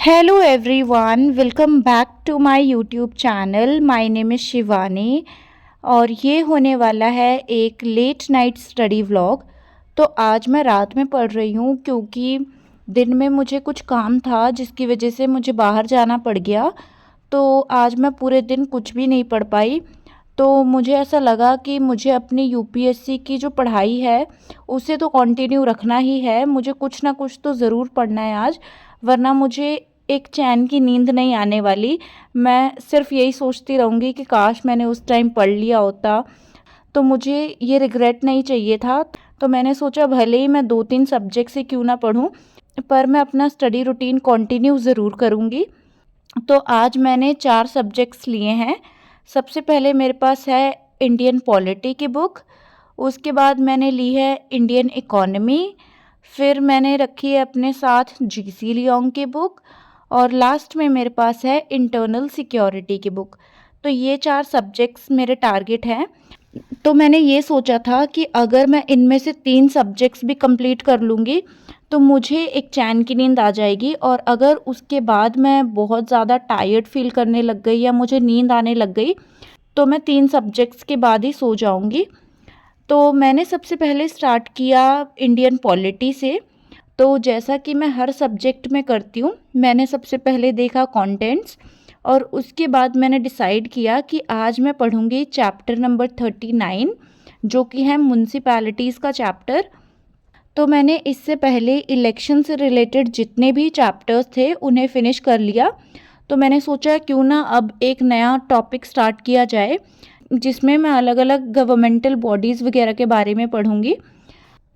Hello everyone, welcome back to my YouTube channel. My name is Shivani और ये होने वाला है एक लेट नाइट स्टडी व्लॉग। तो आज मैं रात में पढ़ रही हूँ क्योंकि दिन में मुझे कुछ काम था जिसकी वजह से मुझे बाहर जाना पड़ गया। तो आज मैं पूरे दिन कुछ भी नहीं पढ़ पाई। तो मुझे ऐसा लगा कि मुझे अपनी यूपीएससी की जो पढ़ाई है उसे तो कंटिन्यू रखना ही है। मुझे कुछ ना कुछ तो ज़रूर पढ़ना है आज, वरना मुझे एक चैन की नींद नहीं आने वाली। मैं सिर्फ यही सोचती रहूँगी कि काश मैंने उस टाइम पढ़ लिया होता। तो मुझे ये रिग्रेट नहीं चाहिए था। तो मैंने सोचा भले ही मैं 2-3 सब्जेक्ट से क्यों ना पढूं, पर मैं अपना स्टडी रूटीन कंटिन्यू ज़रूर करूँगी। तो आज मैंने 4 सब्जेक्ट्स लिए हैं। सबसे पहले मेरे पास है इंडियन पॉलिटी की बुक, उसके बाद मैंने ली है इंडियन इकोनॉमी, फिर मैंने रखी है अपने साथ जीसी लियोंग की बुक और लास्ट में मेरे पास है इंटरनल सिक्योरिटी की बुक। तो ये 4 सब्जेक्ट्स मेरे टारगेट हैं। तो मैंने ये सोचा था कि अगर मैं इनमें से 3 सब्जेक्ट्स भी कंप्लीट कर लूँगी तो मुझे एक चैन की नींद आ जाएगी, और अगर उसके बाद मैं बहुत ज़्यादा टायर्ड फील करने लग गई या मुझे नींद आने लग गई तो मैं 3 सब्जेक्ट्स के बाद ही सो जाऊँगी। तो मैंने सबसे पहले स्टार्ट किया इंडियन पॉलिटी से। तो जैसा कि मैं हर सब्जेक्ट में करती हूँ, मैंने सबसे पहले देखा कंटेंट्स और उसके बाद मैंने डिसाइड किया कि आज मैं पढ़ूँगी चैप्टर नंबर 39, जो कि है म्युनिसिपैलिटीज़ का चैप्टर। तो मैंने इससे पहले इलेक्शन से रिलेटेड जितने भी चैप्टर्स थे उन्हें फिनिश कर लिया। तो मैंने सोचा क्यों ना अब एक नया टॉपिक स्टार्ट किया जाए जिसमें मैं अलग अलग गवर्नमेंटल बॉडीज़ वगैरह के बारे में पढ़ूँगी।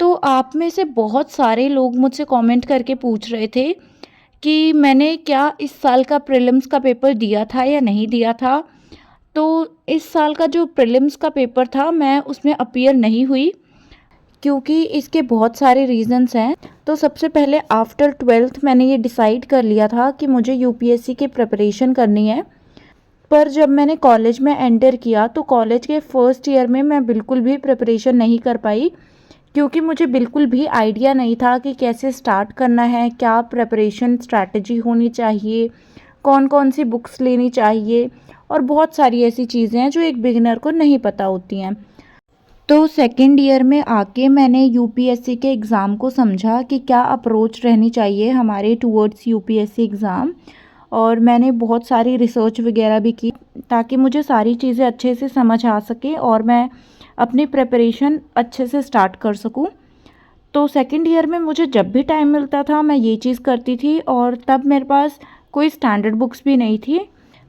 तो आप में से बहुत सारे लोग मुझसे कमेंट करके पूछ रहे थे कि मैंने क्या इस साल का प्रीलिम्स का पेपर दिया था या नहीं दिया था। तो इस साल का जो प्रीलिम्स का पेपर था मैं उसमें अपीयर नहीं हुई क्योंकि इसके बहुत सारे रीज़न्स हैं। तो सबसे पहले आफ्टर 12th मैंने ये डिसाइड कर लिया था कि मुझे यूपीएससी की प्रिपरेशन करनी है। पर जब मैंने कॉलेज में एंटर किया तो कॉलेज के फर्स्ट ईयर में मैं बिल्कुल भी प्रिपरेशन नहीं कर पाई, क्योंकि मुझे बिल्कुल भी आइडिया नहीं था कि कैसे स्टार्ट करना है, क्या प्रिपरेशन स्ट्रैटेजी होनी चाहिए, कौन कौन सी बुक्स लेनी चाहिए और बहुत सारी ऐसी चीज़ें हैं जो एक बिगिनर को नहीं पता होती हैं। तो सेकेंड ईयर में आके मैंने यूपीएससी के एग्ज़ाम को समझा कि क्या अप्रोच रहनी चाहिए हमारे टूवर्ड्स यूपीएससी एग्ज़ाम, और मैंने बहुत सारी रिसर्च वगैरह भी की ताकि मुझे सारी चीज़ें अच्छे से समझ आ सके और मैं अपनी प्रिपरेशन अच्छे से स्टार्ट कर सकूं। तो सेकेंड ईयर में मुझे जब भी टाइम मिलता था मैं ये चीज़ करती थी, और तब मेरे पास कोई स्टैंडर्ड बुक्स भी नहीं थी।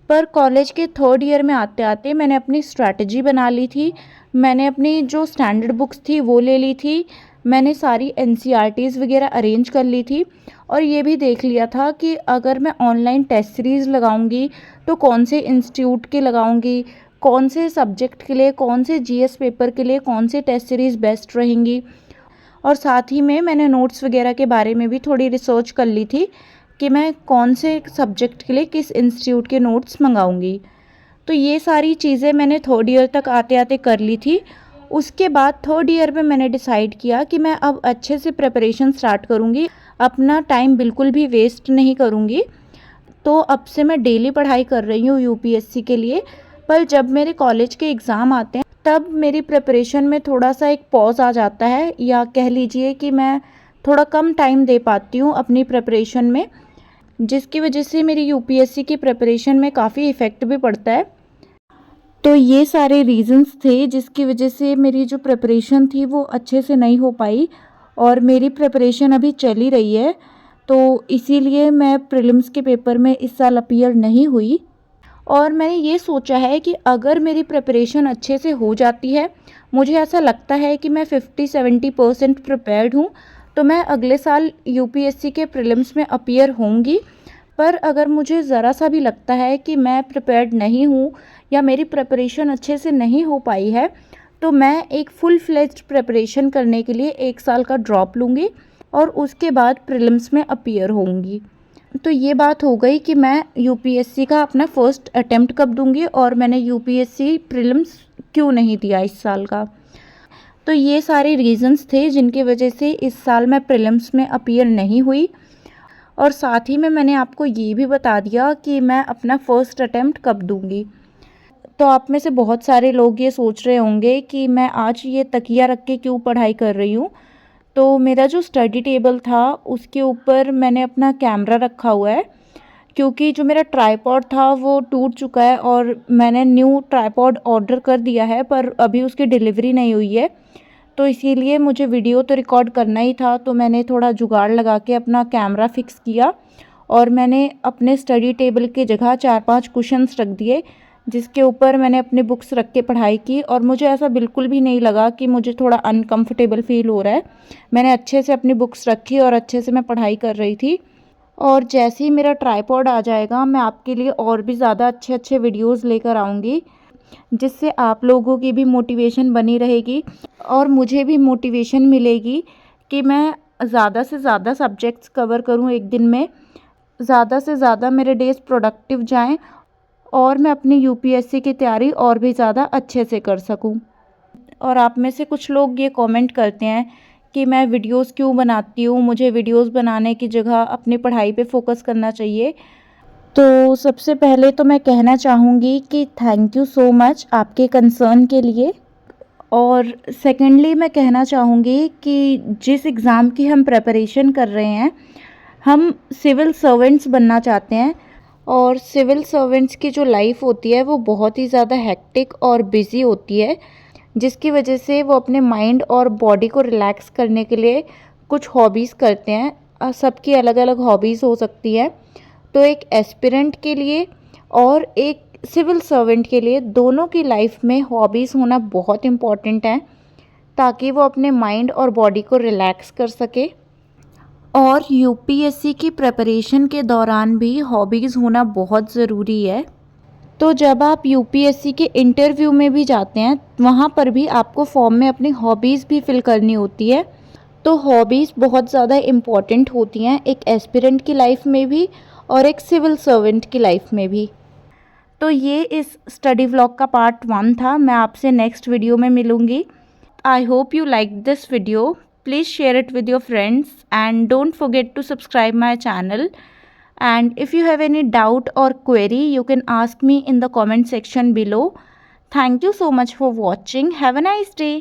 पर कॉलेज के थर्ड ईयर में आते आते मैंने अपनी स्ट्रैटेजी बना ली थी। मैंने अपनी जो स्टैंडर्ड बुक्स थी वो ले ली थी, मैंने सारी एनसीईआरटीज़ वगैरह अरेंज कर ली थी, और ये भी देख लिया था कि अगर मैं ऑनलाइन टेस्ट सीरीज़ लगाऊंगी तो कौन से इंस्टीट्यूट के लगाऊंगी, कौन से सब्जेक्ट के लिए, कौन से जीएस पेपर के लिए कौन से टेस्ट सीरीज़ बेस्ट रहेंगी। और साथ ही में मैंने नोट्स वगैरह के बारे में भी थोड़ी रिसर्च कर ली थी कि मैं कौन से सब्जेक्ट के लिए किस इंस्टीट्यूट के नोट्स मंगाऊंगी। तो ये सारी चीज़ें मैंने थर्ड ईयर तक आते आते कर ली थी। उसके बाद थर्ड ईयर में मैंने डिसाइड किया कि मैं अब अच्छे से प्रिपरेशन स्टार्ट करूँगी, अपना टाइम बिल्कुल भी वेस्ट नहीं करूँगी। तो अब से मैं डेली पढ़ाई कर रही हूँ यूपीएससी के लिए। पर जब मेरे कॉलेज के एग्ज़ाम आते हैं तब मेरी प्रिपरेशन में थोड़ा सा एक पॉज आ जाता है, या कह लीजिए कि मैं थोड़ा कम टाइम दे पाती हूँ अपनी प्रिपरेशन में, जिसकी वजह से मेरी यूपीएससी की प्रिपरेशन में काफ़ी इफ़ेक्ट भी पड़ता है। तो ये सारे रीज़न्स थे जिसकी वजह से मेरी जो प्रिपरेशन थी वो अच्छे से नहीं हो पाई, और मेरी प्रिपरेशन अभी चल ही रही है। तो इसीलिए मैं प्रीलिम्स के पेपर में इस साल अपीयर नहीं हुई। और मैंने ये सोचा है कि अगर मेरी प्रिपरेशन अच्छे से हो जाती है, मुझे ऐसा लगता है कि मैं 50-70% प्रिपेयर्ड हूँ, तो मैं अगले साल यूपीएससी के प्रीलिम्स में अपीयर होंगी। पर अगर मुझे ज़रा सा भी लगता है कि मैं प्रिपेयर्ड नहीं हूँ या मेरी प्रिपरेशन अच्छे से नहीं हो पाई है, तो मैं एक फुल फ्लेज्ड प्रिपरेशन करने के लिए 1 साल का ड्रॉप लूँगी और उसके बाद प्रीलिम्स में अपीयर होंगी। तो ये बात हो गई कि मैं यूपीएससी का अपना फर्स्ट अटेम्प्ट कब दूंगी, और मैंने यूपीएससी प्रीलिम्स क्यों नहीं दिया इस साल का। तो ये सारे रीज़न्स थे जिनकी वजह से इस साल मैं प्रीलिम्स में अपीयर नहीं हुई। और साथ ही में मैंने आपको ये भी बता दिया कि मैं अपना फ़र्स्ट अटेम्प्ट कब दूँगी। तो आप में से बहुत सारे लोग ये सोच रहे होंगे कि मैं आज ये तकिया रख के क्यों पढ़ाई कर रही हूँ। तो मेरा जो स्टडी टेबल था उसके ऊपर मैंने अपना कैमरा रखा हुआ है, क्योंकि जो मेरा ट्राइपॉड था वो टूट चुका है और मैंने न्यू ट्राइपॉड ऑर्डर कर दिया है, पर अभी उसकी डिलीवरी नहीं हुई है। तो इसीलिए मुझे वीडियो तो रिकॉर्ड करना ही था, तो मैंने थोड़ा जुगाड़ लगा के अपना कैमरा फ़िक्स किया और मैंने अपने स्टडी टेबल की जगह 4-5 कुशन्स रख दिए, जिसके ऊपर मैंने अपनी बुक्स रख के पढ़ाई की। और मुझे ऐसा बिल्कुल भी नहीं लगा कि मुझे थोड़ा अनकंफर्टेबल फ़ील हो रहा है। मैंने अच्छे से अपनी बुक्स रखी और अच्छे से मैं पढ़ाई कर रही थी। और जैसे ही मेरा ट्राइपॉड आ जाएगा मैं आपके लिए और भी ज़्यादा अच्छे अच्छे वीडियोज़ लेकर आऊँगी, जिससे आप लोगों की भी मोटिवेशन बनी रहेगी और मुझे भी मोटिवेशन मिलेगी कि मैं ज़्यादा से ज़्यादा सब्जेक्ट्स कवर करूँ एक दिन में, ज़्यादा से ज़्यादा मेरे डेज़ प्रोडक्टिव जाएं और मैं अपनी यूपीएससी की तैयारी और भी ज़्यादा अच्छे से कर सकूं। और आप में से कुछ लोग ये कमेंट करते हैं कि मैं वीडियोस क्यों बनाती हूँ, मुझे वीडियोस बनाने की जगह अपनी पढ़ाई पे फोकस करना चाहिए। तो सबसे पहले तो मैं कहना चाहूँगी कि थैंक यू सो मच आपके कंसर्न के लिए। और सेकेंडली मैं कहना चाहूँगी कि जिस एग्ज़ाम की हम प्रिपरेशन कर रहे हैं, हम सिविल सर्वेंट्स बनना चाहते हैं और सिविल सर्वेंट्स की जो लाइफ होती है वो बहुत ही ज़्यादा हेक्टिक और बिज़ी होती है, जिसकी वजह से वो अपने माइंड और बॉडी को रिलैक्स करने के लिए कुछ हॉबीज़ करते हैं। सबकी अलग अलग हॉबीज़ हो सकती है। तो एक एस्पिरेंट के लिए और एक सिविल सर्वेंट के लिए दोनों की लाइफ में हॉबीज़ होना बहुत इम्पॉर्टेंट है, ताकि वो अपने माइंड और बॉडी को रिलैक्स कर सके। और यूपीएससी की प्रिपरेशन के दौरान भी हॉबीज़ होना बहुत ज़रूरी है। तो जब आप यूपीएससी के इंटरव्यू में भी जाते हैं, वहाँ पर भी आपको फॉर्म में अपनी हॉबीज़ भी फिल करनी होती है। तो हॉबीज़ बहुत ज़्यादा इम्पॉर्टेंट होती हैं, एक एस्पिरेंट की लाइफ में भी और एक सिविल सर्वेंट की लाइफ में भी। तो ये इस स्टडी व्लॉग का पार्ट 1 था। मैं आपसे नेक्स्ट वीडियो में मिलूँगी। I hope you liked this video. Please share it with your friends and don't forget to subscribe my channel. And if you have any doubt or query, you can ask me in the comment section below. Thank you so much for watching. Have a nice day.